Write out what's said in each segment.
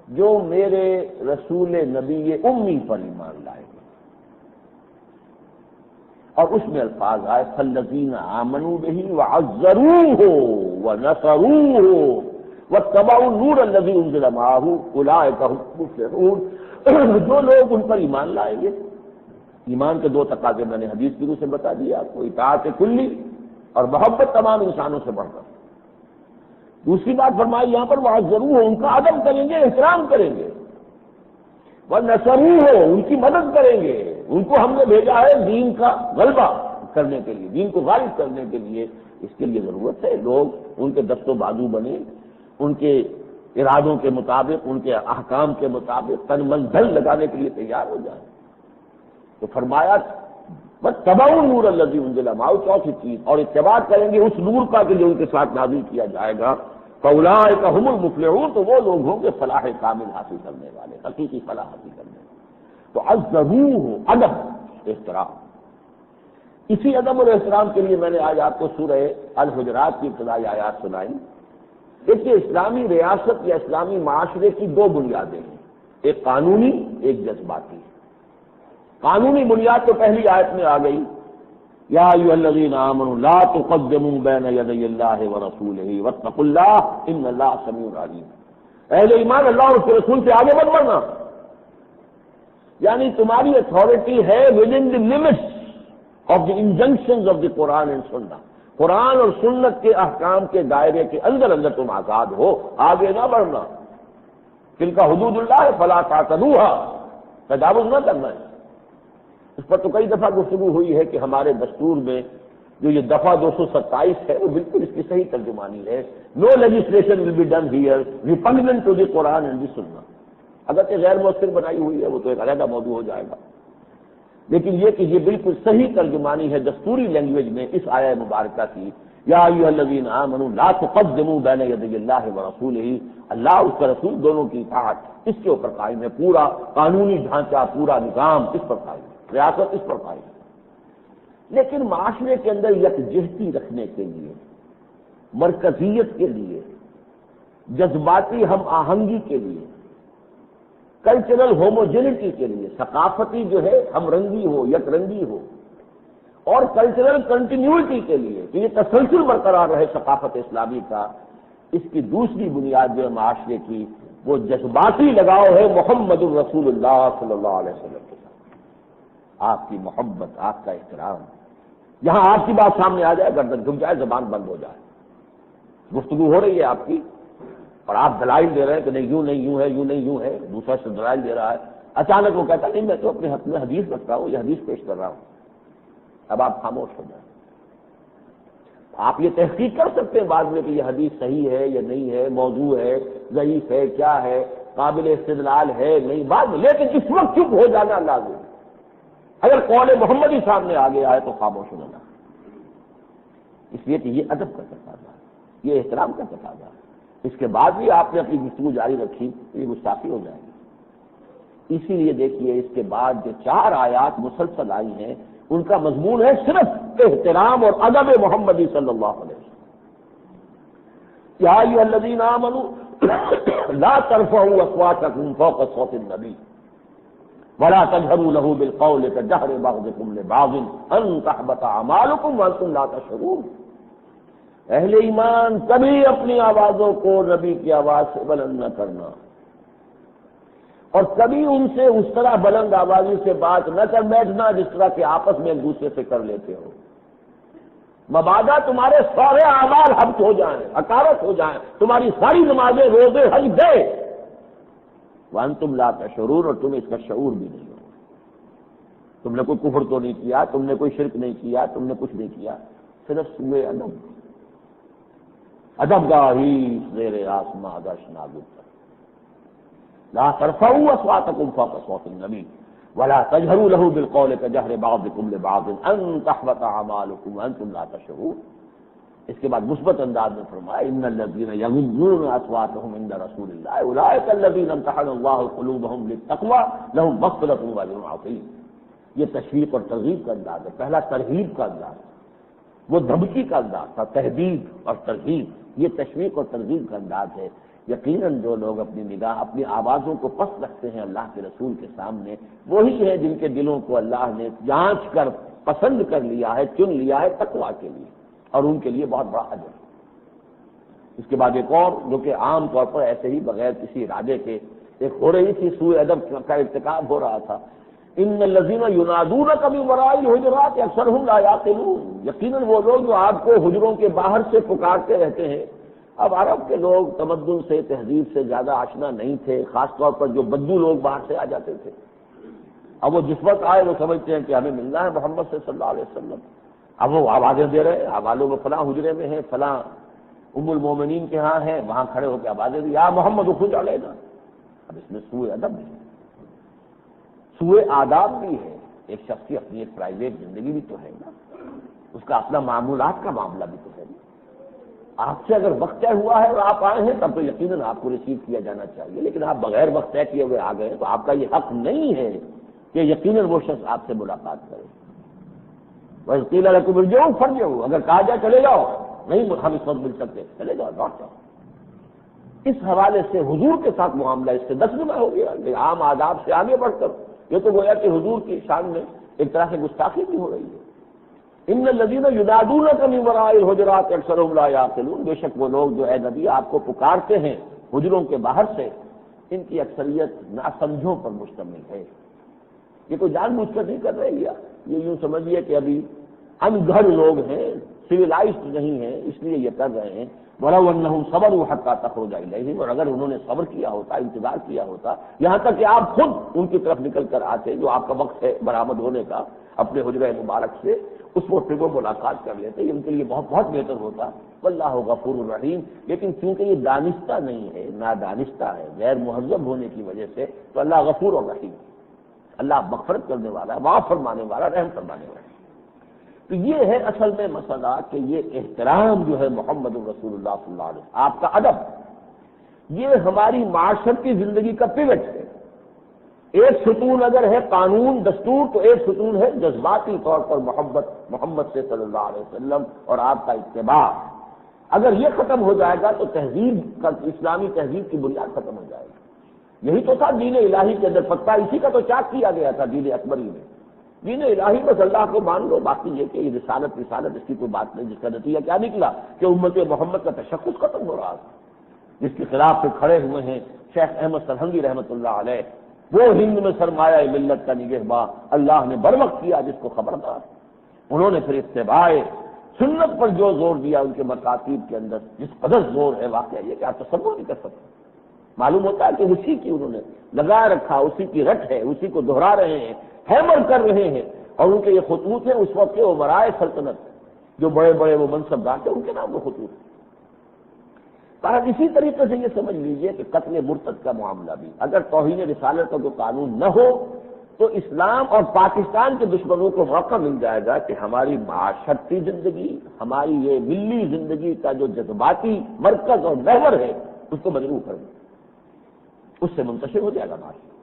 جو میرے رسول نبی امی پر ایمان لائے گا. اور اس میں الفاظ آئے فالذین آمنوا بہ وعزروہ ونصروہ واتبعوا النور الذی انزل معہ اولئک هم المفلحون. جو لوگ ان پر ایمان لائیں گے، ایمان کے دو تقاضے میں نے حدیث کی روح سے بتا دیا آپ کو، اطاعت کلی اور محبت تمام انسانوں سے بڑھ کر. دوسری بات فرمائی یہاں پر وعزروہ، ان کا ادب کریں گے، احترام کریں گے. ونصروہ، ان کی مدد کریں گے. ان کو ہم نے بھیجا ہے دین کا غلبہ کرنے کے لیے، دین کو غالب کرنے کے لیے. اس کے لیے ضرورت ہے لوگ ان کے دست و بازو بنے، ان کے ارادوں کے مطابق، ان کے احکام کے مطابق تن من دھن لگانے کے لیے تیار ہو جائیں. تو فرمایا واتبعوا النور الذی انزل معہ، چوتھی چیز، اور اتباع کریں گے اس نور کا کہ جو ان کے ساتھ نازل کیا جائے گا. فاولئک هم المفلحون، تو وہ لوگ ہوں گے فلاح کامل حاصل کرنے والے، حقیقی فلاح حاصل کرنے والے. تو عزروہ، ادب، احترام. اسی ادب اور احترام کے لیے میں نے آج آپ کو سورہ الحجرات کی ابتدائی آیات سنائی. دیکھیے اسلامی ریاست یا اسلامی معاشرے کی دو بنیادیں ہیں، ایک قانونی، ایک جذباتی. قانونی بنیاد تو پہلی آیت میں آ گئی، یا ایھا الذین آمنوا لا تقدموا بین یدی اللہ ورسولہ واتقوا اللہ ان اللہ سمیع علیم. اہل ایمان اللہ اور اس کے رسول سے آگے مت بڑھنا، یعنی تمہاری اتھارٹی ہے within the limits of the injunctions of the Quran and sunnah. قرآن اور سنت کے احکام کے دائرے کے اندر اندر تم آزاد ہو، آگے نہ بڑھنا. تلک حدود اللہ فلا تعتدوها، تجاوز نہ کرنا ہے. اس پر تو کئی دفعہ گفتگو ہوئی ہے کہ ہمارے دستور میں جو یہ دفعہ 227 ہے وہ بالکل اس کی صحیح ترجمانی ہے. No legislation will be done here repugnant to the Quran and the Sunnah. اگرچہ غیر مؤثر بنائی ہوئی ہے وہ تو ایک علیحدہ موضوع ہو جائے گا، لیکن یہ کہ یہ بالکل صحیح ترجمانی ہے دستوری لینگویج میں اس آیہ مبارکہ کی، یا ایھا الذین آمنوا لا تقدموا بین یدی اللہ ورسولہ. اللہ اس کا رسول دونوں کی اطاعت اس کے اوپر قائم ہے. پورا قانونی ڈھانچہ، پورا نظام اس پر قائم ہے، ریاست اس پر قائم ہے. لیکن معاشرے کے اندر یکجہتی رکھنے کے لیے، مرکزیت کے لیے، جذباتی ہم آہنگی کے لیے، کلچرل ہوموجینٹی کے لیے، ثقافتی جو ہے ہم رنگی ہو، یک رنگی ہو، اور کلچرل کنٹینیوٹی کے لیے کہ یہ تسلسل برقرار رہے ثقافت اسلامی کا، اس کی دوسری بنیاد جو ہے معاشرے کی وہ جذباتی لگاؤ ہے محمد الرسول اللہ صلی اللہ علیہ وسلم کے ساتھ. آپ کی محبت، آپ کا احترام. یہاں آپ کی بات سامنے آ جائے، گردن جھک جائے، زبان بند ہو جائے، گفتگو ہو رہی ہے آپ کی اور آپ دلائل دے رہے ہیں کہ نہیں یوں نہیں یوں ہے، یوں نہیں یوں ہے، دوسرا سے دلائل دے رہا ہے. اچانک وہ کہتا نہیں میں تو اپنے حق میں حدیث رکھتا ہوں، یہ حدیث پیش کر رہا ہوں. اب آپ خاموش ہو جائیں. آپ یہ تحقیق کر سکتے ہیں بعد میں کہ یہ حدیث صحیح ہے یا نہیں ہے، موضوع ہے، ضعیف ہے، کیا ہے، قابل استدلال ہے نہیں، بعد میں. لیکن اس وقت چپ ہو جانا لازم ہے. اگر قول محمد ہی سامنے آ گیا ہے تو خاموش ہونا، اس لیے کہ یہ ادب کا تقاضا ہے، یہ احترام کا تقاضا ہے. اس کے بعد بھی آپ نے اپنی گفتگو جاری رکھی تو یہ گستاخی ہو جائے گی. اسی لیے دیکھیے اس کے بعد جو 4 آیات مسلسل آئی ہیں ان کا مضمون ہے صرف احترام اور ادب محمدی صلی اللہ علیہ وسلم. یا ایھا الذین آمنوا لا ترفعوا اصواتکم فوق صوت النبی ولا تجهروا له بالقول كجهر بعضكم لبعض ان تحبط اعمالكم وانتم لا تشعرون. اہل ایمان کبھی اپنی آوازوں کو نبی کی آواز سے بلند نہ کرنا، اور کبھی ان سے اس طرح بلند آوازی سے بات نہ کر بیٹھنا جس طرح کہ آپس میں ایک دوسرے سے کر لیتے ہو. مبادا تمہارے سارے اعمال حبط ہو جائیں، اکارت ہو جائیں، تمہاری ساری نمازیں، روزے، حج دے، وانتم لا تشعرون، اور تمہیں اس کا شعور بھی نہیں ہو. تم نے کوئی کفر تو نہیں کیا، تم نے کوئی شرک نہیں کیا، تم نے کچھ نہیں کیا، صرف سوئے ادب گاہی زیر آسماں آدش نازک. لا ترفعوا اصواتکم فوق صوت النبی ولا تجهروا له بالقول كجهر بعضكم لبعض ان تحبط اعمالكم وانتم لا تشعرون. اس کے بعد مثبت انداز میں فرمایا ان الذين يغضون اصواتهم عند رسول الله اولئك الذين امتحن الله قلوبهم للتقوى لهم مغفرة واجر عظيم. یہ تشویق اور ترغیب کا انداز ہے. پہلا ترغیب کا انداز، وہ دھمکی کا انداز تھا، تہدید اور ترغیب. یہ تشویق اور ترغیب کا انداز ہے یقیناً جو لوگ اپنی نگاہ اپنی آوازوں کو پست رکھتے ہیں اللہ کے رسول کے سامنے، وہی ہیں جن کے دلوں کو اللہ نے جانچ کر پسند کر لیا ہے، چن لیا ہے تقویٰ کے لیے، اور ان کے لیے بہت بڑا اجر۔ اس کے بعد ایک اور جو کہ عام طور پر ایسے ہی بغیر کسی ارادے کے ایک ہو رہی تھی، سوء ادب کا ارتکاب ہو رہا تھا، ان الذین ینادونک من وراء الحجرات اکثرهم لا یعقلون، یقیناً وہ لوگ جو آپ کو حجروں کے باہر سے پکارتے رہتے ہیں۔ اب عرب کے لوگ تمدن سے تہذیب سے زیادہ آشنا نہیں تھے، خاص طور پر جو بدو لوگ باہر سے آ جاتے تھے۔ اب وہ جس وقت آئے وہ سمجھتے ہیں کہ ہمیں ملنا ہے محمد سے صلی اللہ علیہ وسلم، اب وہ آوازیں دے رہے ہیں، معلوم ہے فلاں حجرے میں ہیں، فلاں ام المومنین کے ہاں ہیں، وہاں کھڑے ہو کے آوازیں دی، یا محمد اخرج علینا۔ اب اس میں سوء ادب ہے، سوء آداب بھی ہے، ایک شخص کی اپنی ایک پرائیویٹ زندگی بھی تو ہے نا، اس کا اپنا معمولات کا معاملہ بھی تو ہے نا۔ آپ سے اگر وقت طے ہوا ہے اور آپ آئے ہیں تب تو یقیناً آپ کو ریسیو کیا جانا چاہیے، لیکن آپ بغیر وقت طے کیے ہوئے آ گئے تو آپ کا یہ حق نہیں ہے کہ یقیناً وہ شخص آپ سے ملاقات کرے۔ وَإِذْ قِيلَ لَكُمُ ارْجِعُوا فَارْجِعُوا، اگر کہا جائے چلے جاؤ، نہیں ہم اس وقت مل سکتے، چلے جاؤ، لوٹ جاؤ۔ اس حوالے سے حضور کے ساتھ معاملہ اس سے دسگنا ہو گیا کہ عام آداب سے آگے بڑھ کر یہ تو گویا کہ حضور کی شان میں ایک طرح سے گستاخی بھی ہو رہی ہے۔ ان الذین ینادونک من وراء الحجرات اکثرهم لا یعقلون، بے شک وہ لوگ جو اے نبی آپ کو پکارتے ہیں حجروں کے باہر سے، ان کی اکثریت ناسمجھوں پر مشتمل ہے۔ یہ کوئی جان بوجھ کر نہیں کر رہے، یہ یوں سمجھیے کہ ابھی ان گھڑ لوگ ہیں، سویلائزڈ نہیں ہیں، اس لیے یہ کر رہے ہیں۔ وَلَوْ أَنَّهُمْ صَبَرُوا حَتَّىٰ تَخْرُجَ إِلَيْهِمْ، اور اگر انہوں نے صبر کیا ہوتا، انتظار کیا ہوتا یہاں تک کہ آپ خود ان کی طرف نکل کر آتے، جو آپ کا وقت ہے برآمد ہونے کا اپنے حجرہ مبارک سے، اس وقت وہ ملاقات کر لیتے، یہ ان کے لیے بہت بہت بہتر ہوتا۔ واللہ غفور الرحیم، لیکن چونکہ یہ دانستہ نہیں ہے، نادانستہ ہے، غیر مہذب ہونے کی وجہ سے، تو اللہ غفور الرحیم، اللہ مغفرت کرنے والا ہے، معاف فرمانے والا، رحم فرمانے والا ہے۔ تو یہ ہے اصل میں مسئلہ کہ یہ احترام جو ہے محمد رسول اللہ صلی اللہ علیہ وسلم، آپ کا ادب، یہ ہماری معاشرتی زندگی کا پیوٹ ہے۔ ایک ستون اگر ہے قانون دستور، تو ایک ستون ہے جذباتی طور پر محمد سے صلی اللہ علیہ وسلم اور آپ کا اتباع۔ اگر یہ ختم ہو جائے گا تو تہذیب کا، اسلامی تہذیب کی بنیاد ختم ہو جائے گی۔ یہی تو تھا دین الہی کے اندر، پتہ اسی کا تو چاک کیا گیا تھا دین اکبری میں۔ دین الہی بس اللہ کو مان لو، باقی یہ کہ یہ رسالت اس کی کوئی بات نہیں، جس کا نتیجہ کیا نکلا کہ امت محمد کا تشخص ختم ہو رہا تھا، جس کے خلاف پہ کھڑے ہوئے ہیں شیخ احمد سرہنگی رحمۃ اللہ علیہ، وہ ہند میں سرمایہ ملت کا نگہباں، اللہ نے بر وقت کیا جس کو خبردار۔ انہوں نے پھر اتباع سنت پر جو زور دیا ان کے مکاتیب کے اندر، جس قدر زور ہے واقعہ یہ کہ آپ تصور نہیں کر سکتے۔ معلوم ہوتا ہے کہ اسی کی انہوں نے لگا رکھا، اسی کی رٹ ہے، اسی کو دہرا رہے ہیں، ہیمر کر رہے ہیں، اور ان کے یہ خطوط ہیں اس وقت کے امرائے سلطنت، جو بڑے بڑے وہ منصبدار تھے، ان کے نام وہ خطوط ہیں۔ اسی طریقے سے یہ سمجھ لیجئے کہ قتل مرتد کا معاملہ بھی اگر توہین رسالت کا کوئی قانون نہ ہو تو اسلام اور پاکستان کے دشمنوں کو موقع مل جائے گا کہ ہماری معاشرتی زندگی، ہماری یہ ملی زندگی کا جو جذباتی مرکز اور محور ہے اس کو مجروح کر دیں، اس سے منتشر ہو جائے گا معاشرہ۔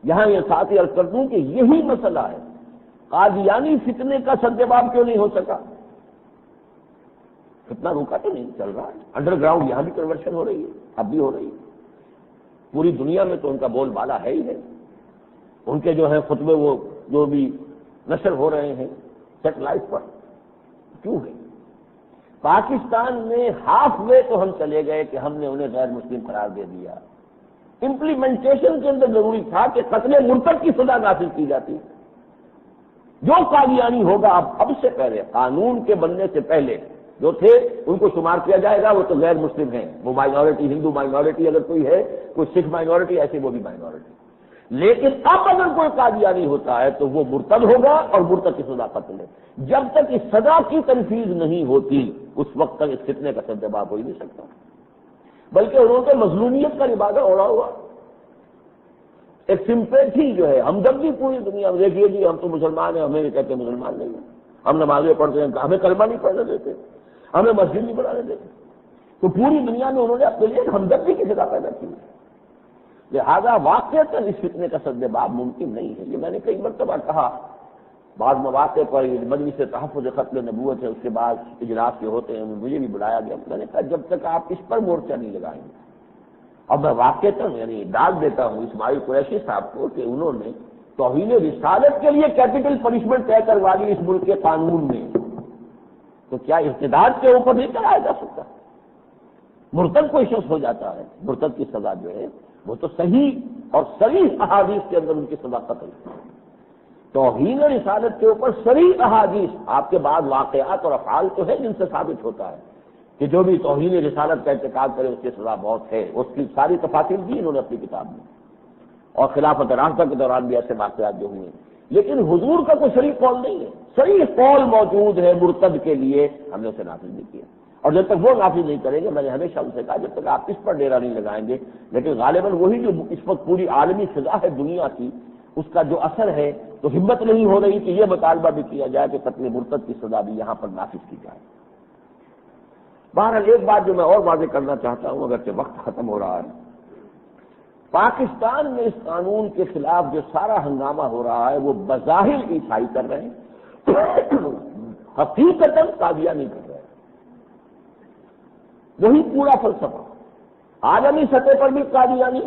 یہاں یہ ساتھ ہی عرض کر دوں کہ یہی مسئلہ ہے، قادیانی فتنے کا سدباب کیوں نہیں ہو سکا؟ فتنہ روکا تو نہیں، چل رہا ہے، انڈر گراؤنڈ یہاں بھی کنورشن ہو رہی ہے، اب بھی ہو رہی ہے، پوری دنیا میں تو ان کا بول بالا ہے ہی ہے، ان کے جو ہے خطبے وہ جو بھی نشر ہو رہے ہیں سیٹلائٹ پر، کیوں ہے؟ پاکستان میں ہاف وے تو ہم چلے گئے کہ ہم نے انہیں غیر مسلم قرار دے دیا، امپلیمنٹیشن کے اندر ضروری تھا کہ قتل مرتد کی سزا نافذ کی جاتی۔ جو قادیانی ہوگا اب سے پہلے، قانون کے بننے سے پہلے جو تھے ان کو شمار کیا جائے گا، وہ تو غیر مسلم ہیں، وہ مائنورٹی، ہندو مائنورٹی اگر کوئی ہے، کوئی سکھ مائنورٹی، ایسے وہ بھی مائنورٹی۔ لیکن اب اگر کوئی قادیانی ہوتا ہے تو وہ مرتد ہوگا اور مرتد کی سزا قتل ہے۔ جب تک اس سزا کی تنفیذ نہیں ہوتی اس وقت تک اس فتنے کا سدباب ہو ہی نہیں سکتا، بلکہ انہوں نے مظلومیت کا لبادہ اوڑھا ہوا، ایک سمپیتھی جو ہے ہمدردی پوری دنیا میں، دیکھیے جی ہم تو مسلمان ہیں، ہمیں کہتے ہیں مسلمان نہیں ہیں، ہم نمازیں پڑھتے ہیں، ہمیں کلمہ نہیں پڑھنے دیتے، ہمیں مسجد نہیں بنانے دیتے، تو پوری دنیا میں انہوں نے اپنے لیے ہمدردی کی جگہ پیدا کی، لہذا واقعتاً اس فتنے کا سدباب ممکن نہیں ہے۔ یہ میں نے کئی مرتبہ کہا، بعض مواقع پر مجلس تحفظ ختم نبوت ہے، اس کے بعد اجلاس کے ہوتے ہیں، مجھے بھی بلایا گیا، میں نے کہا جب تک آپ اس پر مورچہ نہیں لگائیں گے، اور میں واقعتاً یعنی ڈال دیتا ہوں اسماعیل قریشی صاحب کو کہ انہوں نے توہین رسالت کے لیے کیپٹل پنشمنٹ طے کروا لی اس ملک کے قانون میں، تو کیا ارتداد کے اوپر نہیں کرایا جا سکتا؟ مرتد کوئی شخص ہو جاتا ہے، مرتد کی سزا جو ہے وہ تو صحیح اور صریح احادیث کے اندر ان کی سزا قتل ہے۔ توہین رسالت کے اوپر صریح احادیث، آپ کے بعد واقعات اور افعال تو ہے جن سے ثابت ہوتا ہے کہ جو بھی توہین رسالت کا ارتکاب کرے اس کی سزا موت ہے، اس کی ساری تفاصیل دی انہوں نے اپنی کتاب میں، اور خلافت راشدہ کے دوران بھی ایسے واقعات جو ہوئے، لیکن حضور کا کوئی صریح قول نہیں ہے۔ صریح قول موجود ہے مرتد کے لیے، ہم نے اسے نافذ نہیں کیا، اور جب تک وہ نافذ نہیں کریں گے، میں نے ہمیشہ ان سے کہا جب تک آپ اس پر ڈیرا نہیں لگائیں گے، لیکن غالباً وہی جو اس وقت پوری عالمی فضا ہے دنیا کی، اس کا جو اثر ہے، تو ہمت نہیں ہو رہی کہ یہ مطالبہ بھی کیا جائے کہ قتل مرتد کی سزا بھی یہاں پر نافذ کی جائے۔ بہرحال ایک بات جو میں اور واضح کرنا چاہتا ہوں، اگرچہ وقت ختم ہو رہا ہے، پاکستان میں اس قانون کے خلاف جو سارا ہنگامہ ہو رہا ہے وہ بظاہر عیسائی کر رہے ہیں، حقیقتاً قادیانی کر رہے ہیں۔ وہی پورا فلسفہ عالمی سطح پر بھی قادیانی